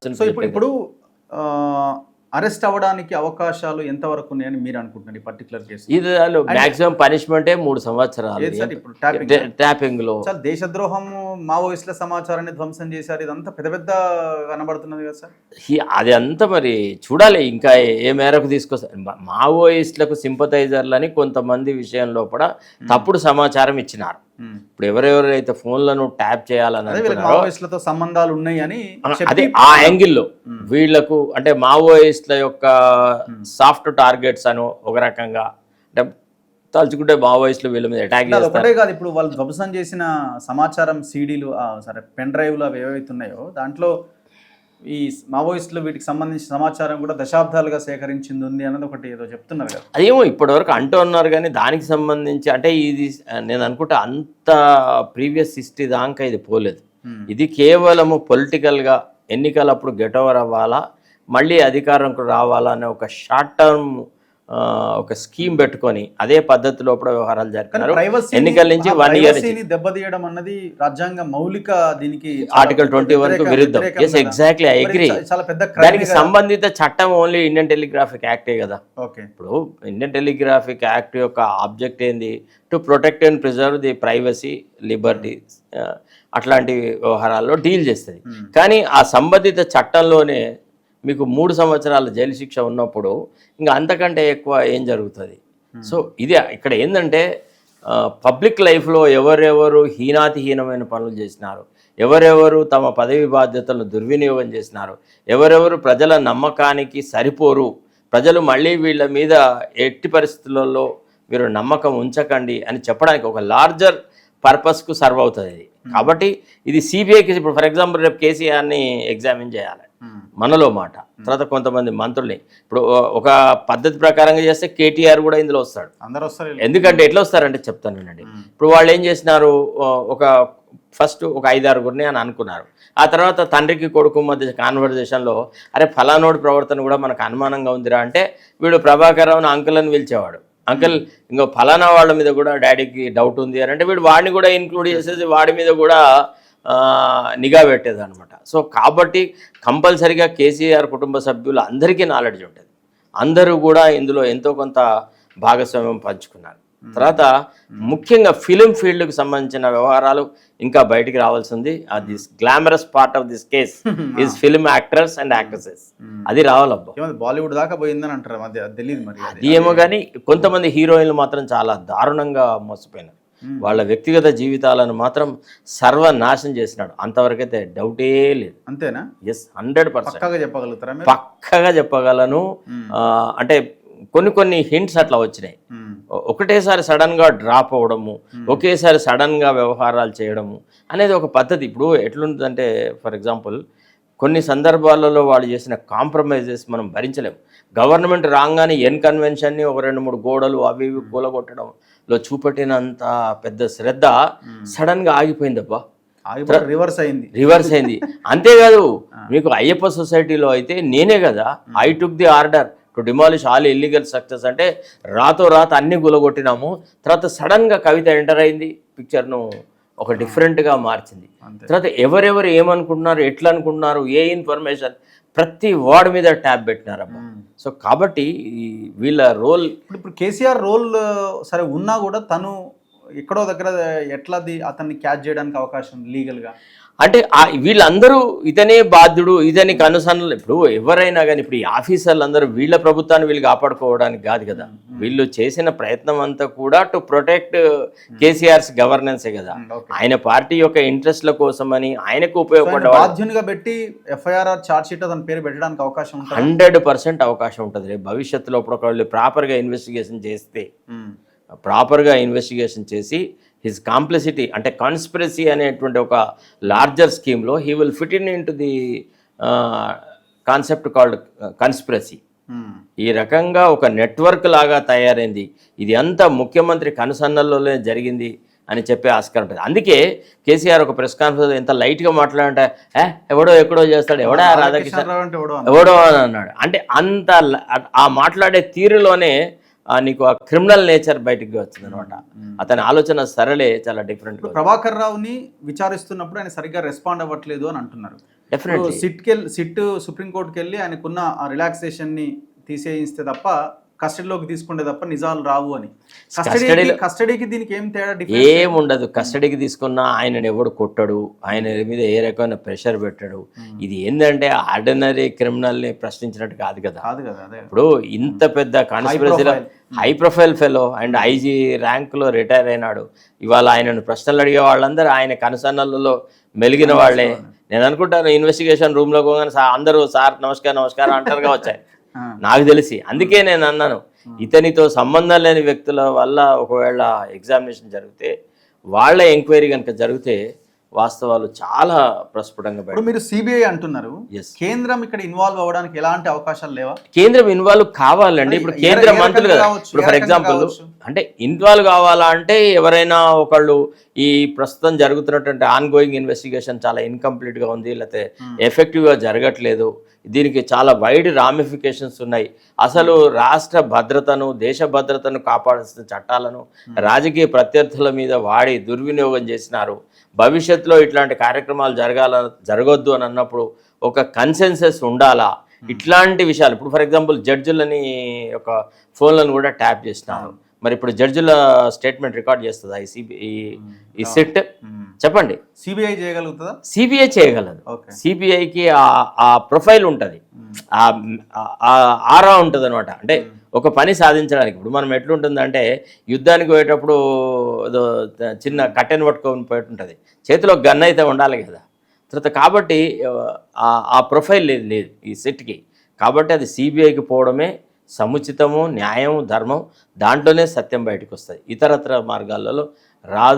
So ఇప్పుడు arrest అవ్వడానికి అవకాశాలు ఎంతవరకు ఉన్నాయని మీరు అనుకుంటున్నారు ఈ పర్టికులర్ కేసు? ఇది మాక్సిమం పనిష్మెంటే 3 సంవత్సరాలు ఇప్పుడు ట్యాపింగ్ లో. దేశద్రోహం, మావోయిస్టుల సమాచారాన్ని ధ్వంసం చేశారు, ఇదంతా పెద్ద పెద్ద కనబడుతున్నది కదా సార్. అది అంతా మరి చూడాలి ఇంకా ఏ మేరకు తీసుకొస్తారు. మావోయిస్టులకు సింపథైజర్లని కొంతమంది విషయంలో కూడా తప్పుడు సమాచారం ఇచ్చినారు. ఇప్పుడు ఎవరెవరైతే ఫోన్లను ట్యాప్ చేయాలన్నతో సంబంధాలు ఉన్నాయని అదే ఆ యాంగిల్లో వీళ్లకు అంటే మావోయిస్టుల యొక్క సాఫ్ట్ టార్గెట్స్ అని ఒక రకంగా అంటే తలుచుకుంటే మావోయిస్టులు వీళ్ళ మీద అటాక్ చేస్తారు. ఒకటే కాదు, ఇప్పుడు వాళ్ళు ధ్వంసం చేసిన సమాచారం సీడీలు సరే పెన్ డ్రైవ్లు అవి ఏవైతే ఉన్నాయో దాంట్లో ఈ మావోయిస్టులు వీటికి సంబంధించిన సమాచారం కూడా దశాబ్దాలుగా సేకరించింది ఉంది అన్నది ఒకటి ఏదో చెప్తున్నారు కదా. అదేమో ఇప్పటివరకు అంటూ ఉన్నారు కానీ దానికి సంబంధించి అంటే ఇది నేను అనుకుంటే అంత ప్రీవియస్ హిస్టరీ దాకా ఇది పోలేదు. ఇది కేవలము పొలిటికల్గా ఎన్నికలప్పుడు గెట్ ఓవర్ అవ్వాలా, మళ్ళీ అధికారంకు రావాలా అనే ఒక షార్ట్ టర్మ్ ఒక స్కీమ్ పెట్టుకొని అదే పద్ధతిలో కూడా వ్యవహారాలు జరుగుతున్నారు. ఎన్నికల నుంచి 1 ఇయర్ దెబ్బతీయడం అన్నది రాజ్యాంగ మౌలిక దీనికి ఆర్టికల్ 21 విరుద్ధం. Yes exactly I agree. దానికి సంబంధిత చట్టం ఓన్లీ ఇండియన్ టెలిగ్రాఫిక్ యాక్టే కదా. ఇప్పుడు ఇండియన్ టెలిగ్రాఫిక్ యాక్ట్ యొక్క ఆబ్జెక్ట్ ఏంది? To protect and preserve the privacy, liberty, అట్లాంటి వ్యవహారాల్లో డీల్ చేస్తుంది. కానీ ఆ సంబంధిత చట్టంలోనే మీకు 3 సంవత్సరాల జైలు శిక్ష ఉన్నప్పుడు ఇంకా అంతకంటే ఎక్కువ ఏం జరుగుతుంది? సో ఇది ఇక్కడ ఏంటంటే పబ్లిక్ లైఫ్లో ఎవరెవరు హీనాతిహీనమైన పనులు చేసినారు, ఎవరెవరు తమ పదవి బాధ్యతలను దుర్వినియోగం చేసినారు, ఎవరెవరు ప్రజల నమ్మకానికి సరిపోరు, ప్రజలు మళ్ళీ వీళ్ళ మీద ఎట్టి పరిస్థితులలో మీరు నమ్మకం ఉంచకండి అని చెప్పడానికి ఒక లార్జర్ పర్పస్కు సర్వ్ అవుతుంది ఇది. కాబట్టి ఇది సిబిఐకి ఇప్పుడు ఫర్ ఎగ్జాంపుల్ రేపు కేసీఆర్ని ఎగ్జామిన్ చేయాలి మనలో మాట, తర్వాత కొంతమంది మంత్రుల్ని. ఇప్పుడు ఒక పద్ధతి ప్రకారంగా చేస్తే కేటీఆర్ కూడా ఇందులో వస్తాడు. అందరూ వస్తారు. ఎందుకంటే ఎట్లా వస్తారంటే చెప్తానండి. ఇప్పుడు వాళ్ళు ఏం చేసినారు, ఒక ఫస్ట్ ఒక 5-6 అని అనుకున్నారు. ఆ తర్వాత తండ్రికి కొడుకు మధ్య కాన్వర్జేషన్లో అరే ఫలానోడి ప్రవర్తన కూడా మనకు అనుమానంగా ఉందిరా అంటే వీడు ప్రభాకర్ రావుని అంకుల్ అని పిలిచేవాడు. అంకుల్ ఇంకో ఫలానా వాళ్ళ మీద కూడా డాడీకి డౌట్ ఉంది అని అంటే వీడు వాడిని కూడా ఇంక్లూడ్ చేసేసి వాడి మీద కూడా నిఘా పెట్టేది అనమాట. సో కాబట్టి కంపల్సరీగా కేసీఆర్ కుటుంబ సభ్యులు అందరికీ నాలెడ్జ్ ఉంటుంది, అందరూ కూడా ఇందులో ఎంతో కొంత భాగస్వామ్యం పంచుకున్నారు. తర్వాత ముఖ్యంగా ఫిలిం ఫీల్డ్కి సంబంధించిన వ్యవహారాలు ఇంకా బయటికి రావాల్సి ఉంది. This glamorous part of this case is film actors and actresses. అది రావాలబ్బా. బాలీవుడ్ దాకా పోయిందని అంటారు, తెలియదు మరి అది ఏమో కానీ కొంతమంది హీరోయిన్లు మాత్రం చాలా దారుణంగా మోసపోయినారు. వాళ్ళ వ్యక్తిగత జీవితాలను మాత్రం సర్వనాశనం చేసినాడు. అంతవరకైతే డౌటే లేదు. అంతేనా? ఎస్ 100% చెప్పగలుగుతారా? పక్కగా చెప్పగలను. అంటే కొన్ని హింట్స్ అట్లా వచ్చినాయి. ఒకటేసారి సడన్గా డ్రాప్ అవ్వడము, ఒకేసారి సడన్గా వ్యవహారాలు చేయడము అనేది ఒక పద్ధతి. ఇప్పుడు ఎట్లుంటుందంటే ఫర్ ఎగ్జాంపుల్ కొన్ని సందర్భాలలో వాళ్ళు చేసిన కాంప్రమైజెస్ మనం భరించలేము. గవర్నమెంట్ రాగానే కన్వెన్షన్ని ఒక 2-3 గోడలు అవి ఇవి కూలగొట్టడంలో చూపెట్టినంత పెద్ద శ్రద్ధ సడన్గా ఆగిపోయిందబ్బా, రివర్స్ అయింది. అంతేకాదు మీకు అయ్యప్ప సొసైటీలో అయితే నేనే కదా I took the order to demolish all illegal structures అంటే రాతోరాత అన్ని గులగొట్టినాము. తర్వాత సడన్గా కవిత ఎంటర్ అయింది, పిక్చర్ను ఒక డిఫరెంట్గా మార్చింది. తర్వాత ఎవరెవరు ఏమనుకుంటున్నారు, ఎట్లా అనుకుంటున్నారు, ఏ ఇన్ఫర్మేషన్ ప్రతి వార్డు మీద ట్యాబ్ పెట్టినారమ్మా. సో కాబట్టి వీళ్ళ రోల్ ఇప్పుడు కేసీఆర్ రోల్ సరే ఉన్నా కూడా తను ఎక్కడో దగ్గర ఎట్లాది అతన్ని క్యాచ్ చేయడానికి అవకాశం లీగల్గా అంటే వీళ్ళందరూ ఇతనే బాధ్యుడు, ఇతనికి అనుసరణలు. ఇప్పుడు ఎవరైనా కానీ ఇప్పుడు ఈ ఆఫీసర్లు అందరూ వీళ్ళ ప్రభుత్వాన్ని వీళ్ళు కాపాడుకోవడానికి కాదు కదా. వీళ్ళు చేసిన ప్రయత్నం అంతా కూడా టు ప్రొటెక్ట్ కేసీఆర్స్ గవర్నెన్సే కదా. ఆయన పార్టీ యొక్క ఇంట్రెస్ట్ల కోసమని ఆయనకు ఉపయోగపడే బాధ్యునిగా పెట్టి ఎఫ్ఐఆర్ చార్జ్ షీట్ అతని పేరు పెట్టడానికి అవకాశం 100% అవకాశం ఉంటుంది. రేపు భవిష్యత్తులో ఒకళ్ళు ప్రాపర్గా ఇన్వెస్టిగేషన్ చేసి హిజ్ కాంప్లిసిటీ అంటే కాన్స్పిరసీ అనేటువంటి ఒక లార్జర్ స్కీమ్లో he will fit in to the concept called conspiracy. ఈ రకంగా ఒక నెట్వర్క్ లాగా తయారైంది. ఇది అంతా ముఖ్యమంత్రి కనుసన్నల్లోనే జరిగింది అని చెప్పే ఆస్కారం ఉంటుంది. అందుకే కేసీఆర్ ఒక ప్రెస్ కాన్ఫరెన్స్ ఎంత లైట్గా మాట్లాడంటే ఎవడో ఎక్కడో చేస్తాడు, ఎవడా రాధాకృష్ణ ఎవడో అని అన్నాడు. అంటే అంత ఆ మాట్లాడే తీరులోనే నీకు ఆ క్రిమినల్ నేచర్ బయటికి వచ్చింది అనమాట. అతని ఆలోచన సరళే చాలా డిఫరెంట్. ప్రభాకర్ రావుని విచారిస్తున్నప్పుడు ఆయన సరిగ్గా రెస్పాండ్ అవ్వట్లేదు అని అంటున్నారు. డెఫినెట్లీ సిట్ సుప్రీంకోర్టుకి వెళ్ళి ఆయనకున్న ఆ రిలాక్సేషన్ని తీసేయిస్తే తప్ప కస్టడీలోకి తీసుకుంటే తప్ప నిజాలు రావు అని. కస్టడీకి దీనికి ఏం తేడా? ఏం ఉండదు. కస్టడీకి తీసుకున్నా ఆయనను ఎవడు కొట్టడు, ఆయన మీద ఏ రకమైన ప్రెషర్ పెట్టడు. ఇది ఏంటంటే ఆర్డినరీ క్రిమినల్ని ప్రశ్నించినట్టు కాదు కదా. ఇప్పుడు ఇంత పెద్ద కాన్స్పిరసీలో high profile fellow and IG ర్యాంకులో రిటైర్ అయినాడు. ఇవాళ ఆయనను ప్రశ్నలు అడిగే వాళ్ళందరూ ఆయన కనుసన్నలలో మెలిగిన వాళ్ళే. నేను అనుకుంటాను ఇన్వెస్టిగేషన్ రూమ్లో పోగానే అందరూ సార్ నమస్కారం అంటారుగా వచ్చాయి నాకు తెలిసి. అందుకే నేను అన్నాను ఇతనితో సంబంధం లేని వ్యక్తుల వల్ల ఒకవేళ ఎగ్జామినేషన్ జరిగితే వాళ్ళ ఎంక్వైరీ కనుక జరిగితే వాస్తవాలు చాలా ప్రస్ఫుటంగా. ఇప్పుడు మీరు సిబిఐ అంటున్నారు, కేంద్రం ఇక్కడ ఇన్వాల్వ్ అవ్వడానికి ఎలాంటి అవకాశాలు లేవా? కేంద్రం ఇన్వాల్వ్ కావాలండి. ఇప్పుడు కేంద్ర మంత్రులు కదా, ఇప్పుడు ఫర్ ఎగ్జాంపుల్ అంటే ఇన్వాల్వ్ కావాలా అంటే ఎవరైనా ఒకళ్ళు ఈ ప్రస్తుతం జరుగుతున్నటువంటి ఆన్ గోయింగ్ ఇన్వెస్టిగేషన్ చాలా ఇన్కంప్లీట్గా ఉంది, లేకపోతే ఎఫెక్టివ్గా జరగట్లేదు, దీనికి చాలా వైడ్ రామిఫికేషన్స్ ఉన్నాయి, అసలు రాష్ట్ర భద్రతను దేశ భద్రతను కాపాడాల్సిన చట్టాలను రాజకీయ ప్రత్యర్థుల మీద వాడి దుర్వినియోగం చేసినారు, భవిష్యత్తులో ఇట్లాంటి కార్యక్రమాలు జరగొద్దు అని అన్నప్పుడు ఒక కన్సెన్సస్ ఉండాలా, ఇట్లాంటి విషయాలు. ఇప్పుడు ఫర్ ఎగ్జాంపుల్ జడ్జిలని ఒక ఫోన్లను కూడా ట్యాప్ చేసినారు. మరి ఇప్పుడు జడ్జిల స్టేట్మెంట్ రికార్డ్ చేస్తుందా ఈ సిట్? చెప్పండి. సిబిఐ చేయగలుగుతుందా? సిబిఐ చేయగలదు. సిబిఐకి ఆ ప్రొఫైల్ ఉంటుంది, ఆరా ఉంటుంది అనమాట. అంటే ఒక పని సాధించడానికి ఇప్పుడు మనం ఎట్లుంటుందంటే యుద్ధానికి పోయేటప్పుడు ఏదో చిన్న కట్టెను పట్టుకొని పోతుంటుంది, చేతిలో గన్ అయితే ఉండాలి కదా. తర్వాత కాబట్టి ఆ ప్రొఫైల్ లేదు ఈ సిట్కి. కాబట్టి అది సిబిఐకి పోవడమే సముచితము, న్యాయం, ధర్మం. దాంట్లోనే సత్యం బయటకు వస్తుంది. ఇతరత్ర మార్గాలలో రాదు.